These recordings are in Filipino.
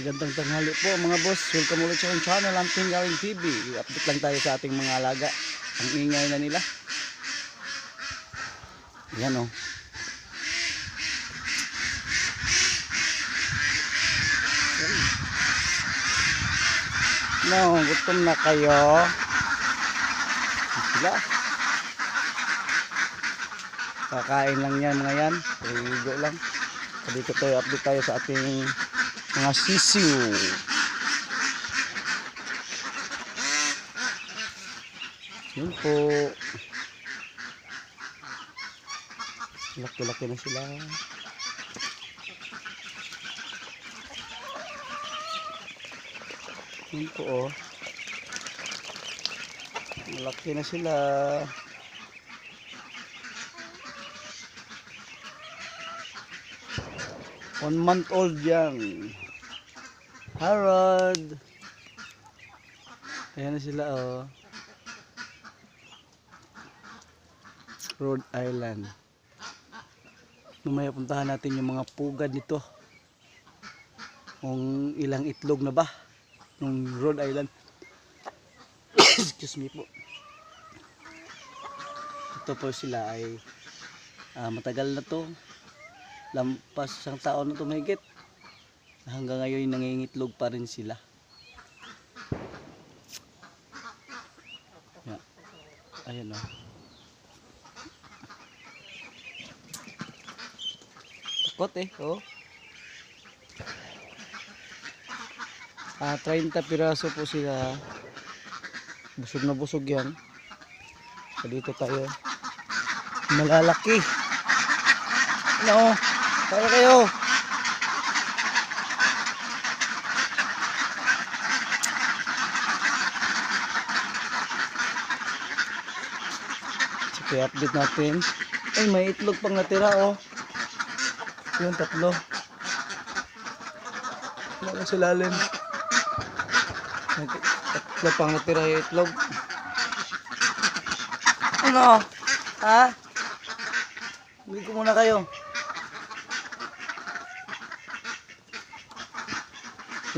Magandang tanghali po mga boss. Welcome ulit sa aking channel, Hunting Gawing TV. I-update lang tayo sa ating mga alaga. Ang ingay na nila. Yan o. No, gutom na kayo. Sila. Kakain lang yan mga yan. Paligo lang. Dito tayo, update tayo sa ating mga sisiu. Yun po. Laki-laki na sila. Yun po oh. Malaki na sila. 1 month old yan. Harold. Ayan na sila oh. Rhode Island. Mamaya puntahan natin yung mga pugad nito. Kung ilang itlog na ba ng Rhode Island. Excuse me po. Ito po sila ay matagal na to. Lampas isang taon na to mahigit. Hanggang ngayon nangingitlog pa rin sila. Yeah. Ayan oh. Takot eh oh. 30 piraso po sila. Busog na busog yan. So, dito tayo. Malalaki. Ano? Para kayo. Sige, update natin. Ay, may itlog pang natira oh. Yun, tatlo. Wala sa lalim. Tatlo pang natira yung itlog. Ano? Ha? Bili ko muna kayo.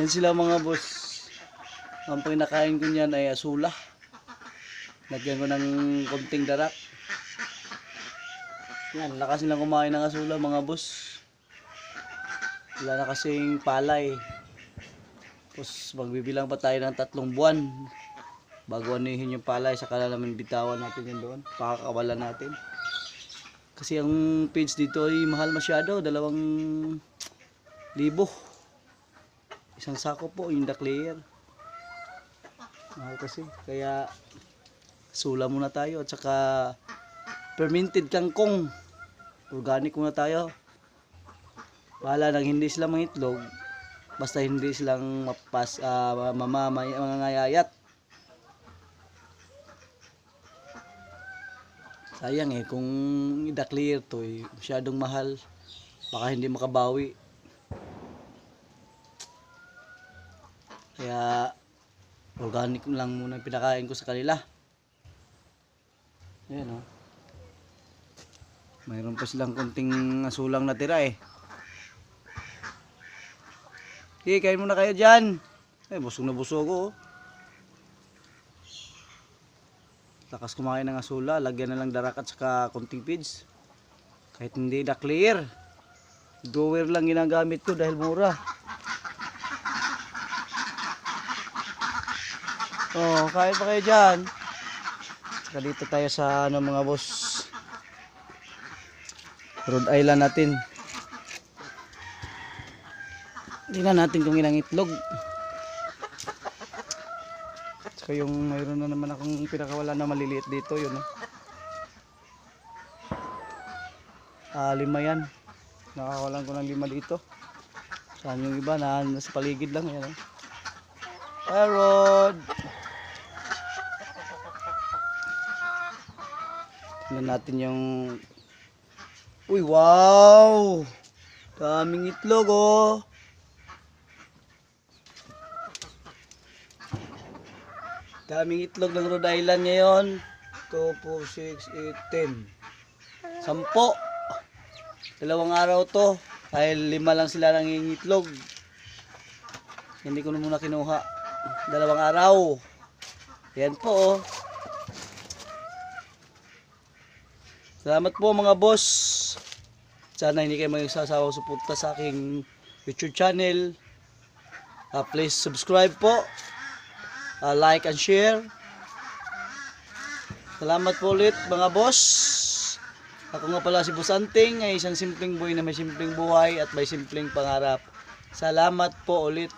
Yan sila mga boss. Ang pinakain ko niyan ay asula. Lagyan ko ng konting darak. Yan, lakas nilang kumain ng asula mga boss. Wala na kasing palay. Tapos magbibilang pa tayo ng 3 buwan bago anihin yung palay. Saka naman bitawan natin yan doon. Pakakawalan natin. Kasi ang page dito ay mahal masyado. 2,000. Isang sako po yung the clear. Mahal kasi. Kaya sula muna tayo. At saka fermented kangkong. Organic muna tayo. Bahala nang hindi sila mangitlog. Basta hindi silang mangangayayat. Sayang eh. Kung the clear to eh, masyadong mahal. Baka hindi makabawi. Kaya organic lang muna yung pinakain ko sa kanila. Ayan o. Mayroon pa silang konting asulang natira eh. Okay, kain muna kayo dyan. Eh, busog na busog ko. Lakas kumain ng asula. Lagyan na lang darak at saka konting feeds. Kahit hindi na clear. Grower lang ginagamit ko dahil mura. Oh, kain pa kayo dyan. Saka dito tayo sa mga boss. Rhode Island natin. Tingnan natin kung ilang itlog. Saka yung mayroon na naman akong pinakawala na maliliit dito. Yun oh. 5 yan. Nakawalan ko ng 5 dito. Saan yung iba na nasa paligid lang. Yan oh. Harold. Tingnan natin yung... Uy, wow! Daming itlog, oh! Daming itlog ng Rhode Island ngayon. 2, 4, 6, 8, 10. 10. 2 araw to. Dahil 5 lang sila nangingitlog. Hindi ko na muna kinuha. 2 araw. Yan po oh. Salamat po mga boss. Sana hindi kayo magsasawang suporta sa aking YouTube channel. Please subscribe po. Like and share. Salamat po ulit mga boss. Ako nga pala si Boss Anting, ay isang simpleng boy na may simpleng buhay at may simpleng pangarap. Salamat po ulit.